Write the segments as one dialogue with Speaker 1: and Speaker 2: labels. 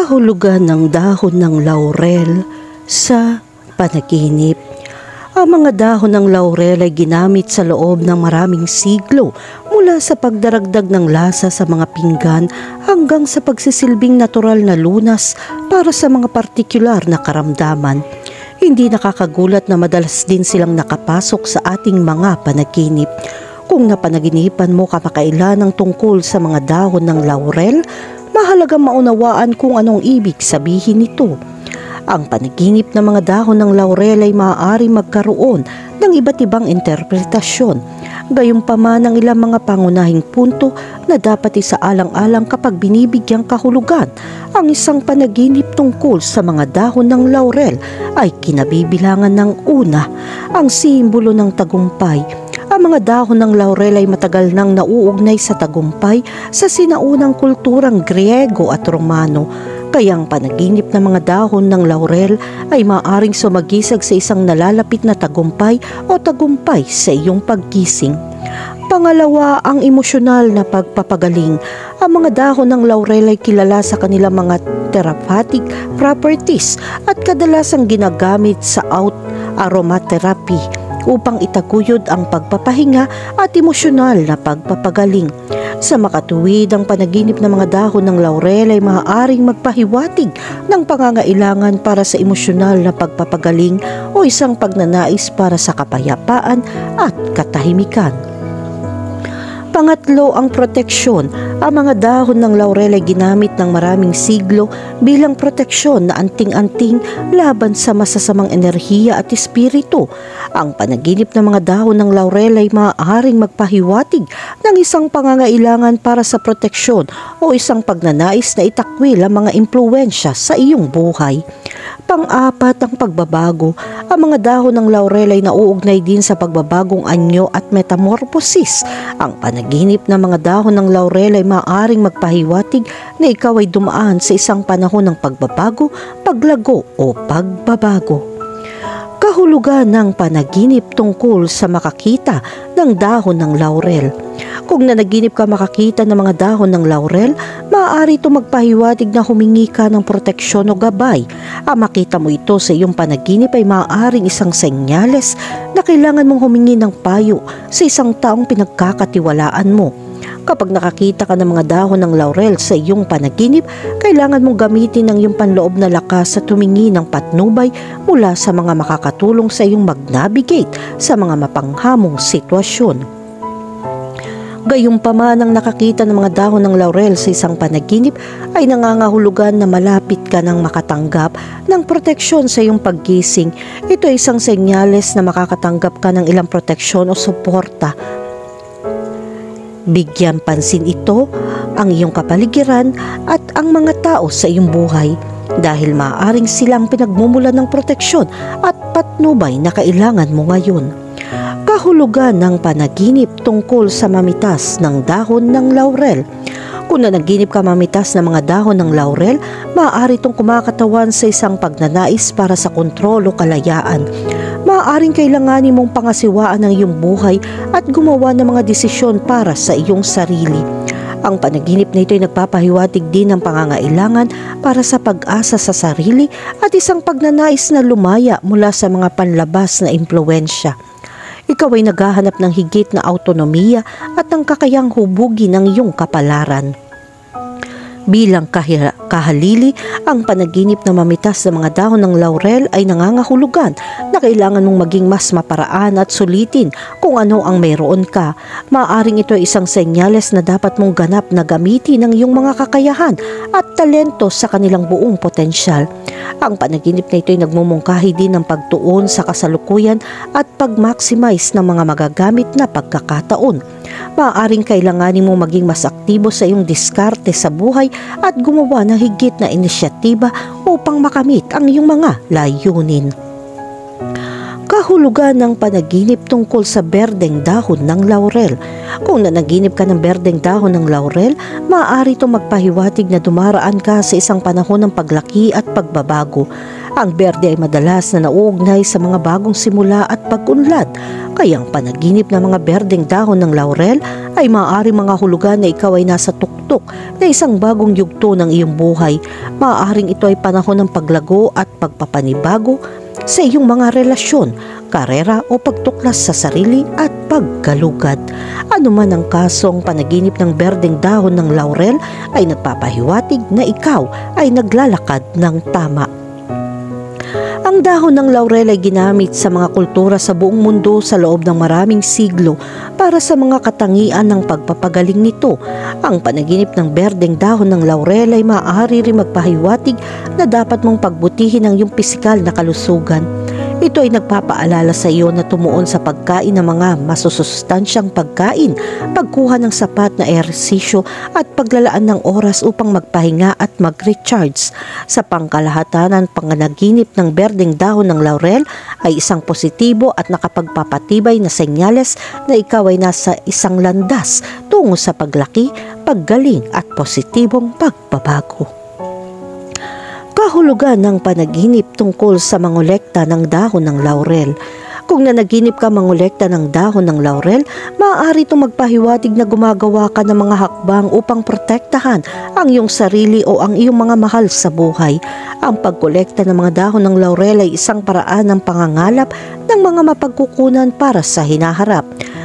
Speaker 1: Kahulugan ng dahon ng laurel sa panaginip. Ang mga dahon ng laurel ay ginamit sa loob ng maraming siglo, mula sa pagdaragdag ng lasa sa mga pinggan hanggang sa pagsisilbing natural na lunas para sa mga partikular na karamdaman. Hindi nakakagulat na madalas din silang nakapasok sa ating mga panaginip. Kung napanaginipan mo kamakailan ng tungkol sa mga dahon ng laurel, mahalagang maunawaan kung anong ibig sabihin nito. Ang panaginip ng mga dahon ng laurel ay maaari magkaroon ng iba't ibang interpretasyon. Gayunpaman ang ilang mga pangunahing punto na dapat isaalang-alang kapag binibigyang kahulugan ang isang panaginip tungkol sa mga dahon ng laurel ay kinabibilangan ng una, ang simbolo ng tagumpay. Ang mga dahon ng laurel ay matagal nang nauugnay sa tagumpay sa sinaunang kulturang Griego at Romano. Kaya ang panaginip ng mga dahon ng laurel ay maaaring sumagisag sa isang nalalapit na tagumpay o tagumpay sa iyong paggising. Pangalawa, ang emosyonal na pagpapagaling. Ang mga dahon ng laurel ay kilala sa kanilang mga therapeutic properties at kadalasang ginagamit sa aromatherapy upang itaguyod ang pagpapahinga at emosyonal na pagpapagaling. Sa makatuwid, ang panaginip ng mga dahon ng laurel ay maaaring magpahiwatig ng pangangailangan para sa emosyonal na pagpapagaling o isang pagnanais para sa kapayapaan at katahimikan. Pangatlo, ang proteksyon. Ang mga dahon ng laurel ay ginamit ng maraming siglo bilang proteksyon na anting-anting laban sa masasamang enerhiya at espiritu. Ang panaginip ng mga dahon ng laurel ay maaaring magpahiwatig ng isang pangangailangan para sa proteksyon o isang pagnanais na itakwil ang mga impluwensya sa iyong buhay. Pang-apat, ang pagbabago. Ang mga dahon ng laurel ay nauugnay din sa pagbabagong anyo at metamorphosis. Ang panaginip ng mga dahon ng laurel ay maaaring magpahiwatig na ikaw ay dumaan sa isang panahon ng pagbabago, paglago o pagbabago. Kahulugan ng panaginip tungkol sa makakita ng dahon ng laurel. Kung nanaginip ka makakita ng mga dahon ng laurel, maaari ito magpahiwatig na humingi ka ng proteksyon o gabay. Ang makita mo ito sa iyong panaginip ay maaaring isang senyales na kailangan mong humingi ng payo sa isang taong pinagkakatiwalaan mo. Kapag nakakita ka ng mga dahon ng laurel sa iyong panaginip, kailangan mong gamitin ang iyong panloob na lakas at humingi ng patnubay mula sa mga makakatulong sa iyong mag-navigate sa mga mapanghamong sitwasyon. Gayunpaman, ang nakakita ng mga dahon ng laurel sa isang panaginip ay nangangahulugan na malapit ka nang makatanggap ng proteksyon sa iyong paggising. Ito ay isang senyales na makakatanggap ka ng ilang proteksyon o suporta. Bigyan pansin ito ang iyong kapaligiran at ang mga tao sa iyong buhay dahil maaaring silang pinagmumulan ng proteksyon at patnubay na kailangan mo ngayon. Kahulugan ng panaginip tungkol sa mamitas ng dahon ng laurel. Kung nanaginip ka mamitas ng mga dahon ng laurel, maaari itong kumakatawan sa isang pagnanais para sa kontrol o kalayaan. Maaaring kailanganin mong pangasiwaan ang iyong buhay at gumawa ng mga desisyon para sa iyong sarili. Ang panaginip na ito ay nagpapahiwatig din ng pangangailangan para sa pag-asa sa sarili at isang pagnanais na lumaya mula sa mga panlabas na impluwensya. Ikaw ay naghahanap ng higit na autonomiya at ng kakayang hubugin ng iyong kapalaran. Bilang kahalili, ang panaginip na mamitas ng mga dahon ng laurel ay nangangahulugan na kailangan mong maging mas maparaan at sulitin kung ano ang mayroon ka. Maaaring ito ay isang senyales na dapat mong ganap na gamitin ang iyong mga kakayahan at talento sa kanilang buong potensyal. Ang panaginip na ito ay nagmumungkahi din ng pagtuon sa kasalukuyan at pag-maximize ng mga magagamit na pagkakataon. Maaaring kailanganin mo maging mas aktibo sa iyong diskarte sa buhay at gumawa ng higit na inisyatiba upang makamit ang iyong mga layunin. Kahulugan ng panaginip tungkol sa berdeng dahon ng laurel. Kung nanaginip ka ng berdeng dahon ng laurel, maaari itong magpahiwatig na dumaraan ka sa isang panahon ng paglaki at pagbabago. Ang berde ay madalas na nauugnay sa mga bagong simula at pag-unlad, kaya ang panaginip ng mga berdeng dahon ng laurel ay maaaring mga hulugan na ikaw ay nasa tuktok na isang bagong yugto ng iyong buhay. Maaaring ito ay panahon ng paglago at pagpapanibago sa iyong mga relasyon, karera o pagtuklas sa sarili at pagkalugad. Ano man ang kaso, ang panaginip ng berdeng dahon ng laurel ay nagpapahiwatig na ikaw ay naglalakad ng tama. Ang dahon ng laurel ay ginamit sa mga kultura sa buong mundo sa loob ng maraming siglo para sa mga katangian ng pagpapagaling nito. Ang panaginip ng berdeng dahon ng laurel ay maaari rin magpahiwatig na dapat mong pagbutihin ang iyong pisikal na kalusugan. Ito ay nagpapaalala sa iyo na tumuon sa pagkain ng mga masusustansyang pagkain, pagkuha ng sapat na ehersisyo at paglalaan ng oras upang magpahinga at mag-recharge. Sa pangkalahatan, ang panganaginip ng berdeng dahon ng laurel ay isang positibo at nakapagpapatibay na senyales na ikaw ay nasa isang landas tungo sa paglaki, paggaling at positibong pagbabago. Kahulugan ng panaginip tungkol sa mangolekta ng dahon ng laurel. Kung nanaginip ka mangolekta ng dahon ng laurel, maaari itong magpahiwatig na gumagawa ka ng mga hakbang upang protektahan ang iyong sarili o ang iyong mga mahal sa buhay. Ang pagkolekta ng mga dahon ng laurel ay isang paraan ng pangangalap ng mga mapagkukunan para sa hinaharap.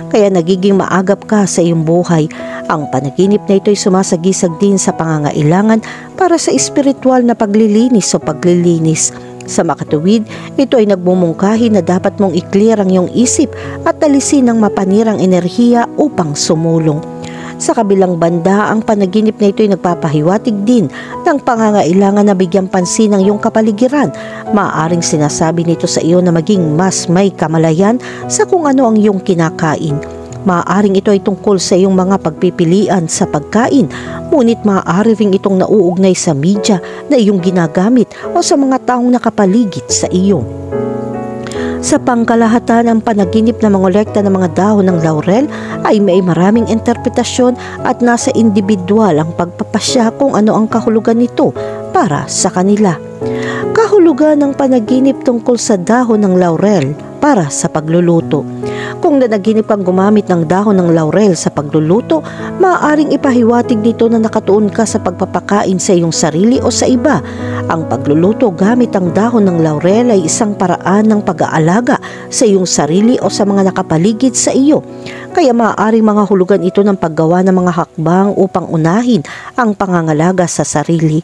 Speaker 1: Kaya nagiging maagap ka sa iyong buhay. Ang panaginip na ito ay sumasagisag din sa pangangailangan para sa espiritual na paglilinis o paglilinis. Sa makatuwid, ito ay nagmumungkahi na dapat mong i-clear ang iyong isip at alisin ang mapanirang enerhiya upang sumulong. Sa kabilang banda, ang panaginip na ito ay nagpapahiwatig din ng pangangailangan na bigyang pansin ang iyong kapaligiran. Maaaring sinasabi nito sa iyo na maging mas may kamalayan sa kung ano ang iyong kinakain. Maaaring ito ay tungkol sa iyong mga pagpipilian sa pagkain, ngunit maaari ring itong nauugnay sa media na iyong ginagamit o sa mga taong nakapaligid sa iyo. Sa pangkalahatan, ang panaginip na mangolekta ng mga dahon ng laurel ay may maraming interpretasyon at nasa individual ang pagpapasya kung ano ang kahulugan nito para sa kanila. Kahulugan ng panaginip tungkol sa dahon ng laurel para sa pagluluto. Kung nanaginip kang gumamit ng dahon ng laurel sa pagluluto, maaaring ipahiwatig nito na nakatuon ka sa pagpapakain sa iyong sarili o sa iba. Ang pagluluto gamit ang dahon ng laurel ay isang paraan ng pag-aalaga sa iyong sarili o sa mga nakapaligid sa iyo. Kaya maaaring mga hulugan ito ng paggawa ng mga hakbang upang unahin ang pangangalaga sa sarili.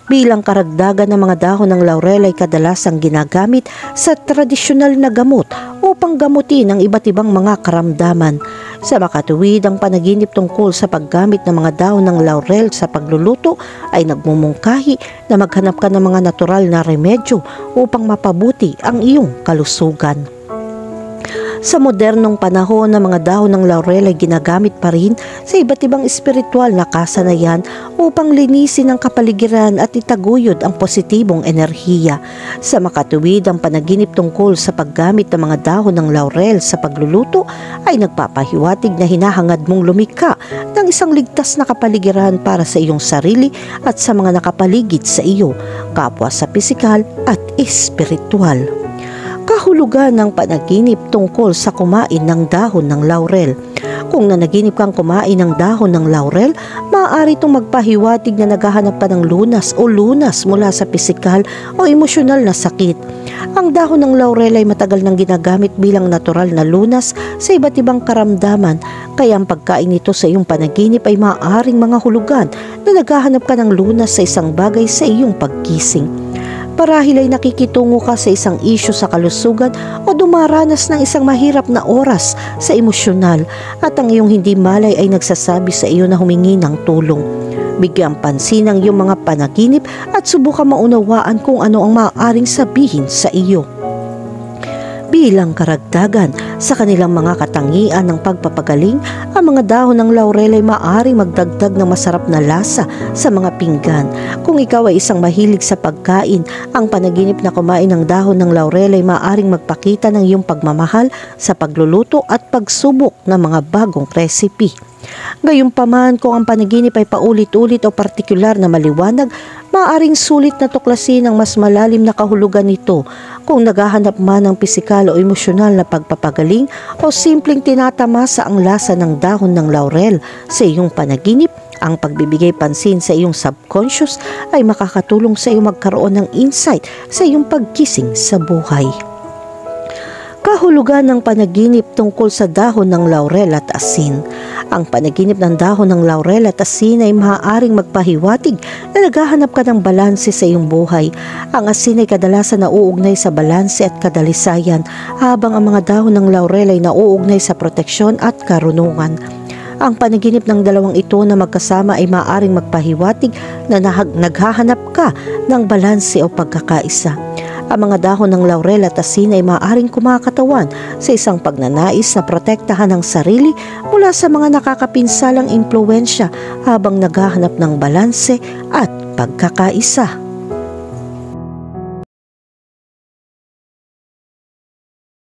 Speaker 1: Bilang karagdagan ng mga dahon ng laurel ay kadalasang ginagamit sa tradisyonal na gamot upang gamutin ang iba't ibang mga karamdaman. Sa makatuwid, ang panaginip tungkol sa paggamit ng mga dahon ng laurel sa pagluluto ay nagmumungkahi na maghanap ka ng mga natural na remedyo upang mapabuti ang iyong kalusugan. Sa modernong panahon, ang mga dahon ng laurel ay ginagamit pa rin sa iba't ibang espiritual na kasanayan upang linisin ang kapaligiran at itaguyod ang positibong enerhiya. Sa makatuwid, ang panaginip tungkol sa paggamit ng mga dahon ng laurel sa pagluluto ay nagpapahiwatig na hinahangad mong lumikha ng isang ligtas na kapaligiran para sa iyong sarili at sa mga nakapaligid sa iyo, kapwa sa pisikal at espiritual. Kahulugan ng panaginip tungkol sa kumain ng dahon ng laurel. Kung nanaginip kang kumain ng dahon ng laurel, maaari itong magpahiwatig na naghahanap ka ng lunas o lunas mula sa pisikal o emosyonal na sakit. Ang dahon ng laurel ay matagal nang ginagamit bilang natural na lunas sa iba't ibang karamdaman, kaya ang pagkain nito sa iyong panaginip ay maaaring mga hulugan na naghahanap ka ng lunas sa isang bagay sa iyong pagkising. Marahil ay nakikitungo ka sa isang isyu sa kalusugan o dumaranas ng isang mahirap na oras sa emosyonal at ang iyong hindi malay ay nagsasabi sa iyo na humingi ng tulong. Bigyang pansin ang iyong mga panaginip at subukan maunawaan kung ano ang maaaring sabihin sa iyo. Bilang karagdagan sa kanilang mga katangian ng pagpapagaling, ang mga dahon ng laurel ay maaaring magdagdag ng masarap na lasa sa mga pinggan. Kung ikaw ay isang mahilig sa pagkain, ang panaginip na kumain ng dahon ng laurel ay maaaring magpakita ng iyong pagmamahal sa pagluluto at pagsubok ng mga bagong recipe. Gayunpaman, kung ang panaginip ay paulit-ulit o partikular na maliwanag, Maaring sulit na tuklasin ang mas malalim na kahulugan nito kung naghahanap man ng pisikal o emosyonal na pagpapagaling o simpleng tinatamasa ang lasa ng dahon ng laurel sa iyong panaginip. Ang pagbibigay pansin sa iyong subconscious ay makakatulong sa iyo magkaroon ng insight sa iyong pagkising sa buhay. Kahulugan ng panaginip tungkol sa dahon ng laurel at asin. Ang panaginip ng dahon ng laurel at asin ay maaaring magpahiwatig na naghahanap ka ng balanse sa iyong buhay. Ang asin ay kadalasan nauugnay sa balanse at kadalisayan, habang ang mga dahon ng laurel ay nauugnay sa proteksyon at karunungan. Ang panaginip ng dalawang ito na magkasama ay maaaring magpahiwatig na naghahanap ka ng balanse o pagkakaisa. Ang mga dahon ng laurel at asin ay maaaring kumakatawan sa isang pagnanais na protektahan ang sarili mula sa mga nakakapinsalang impluwensya habang naghahanap ng balanse at pagkakaisa.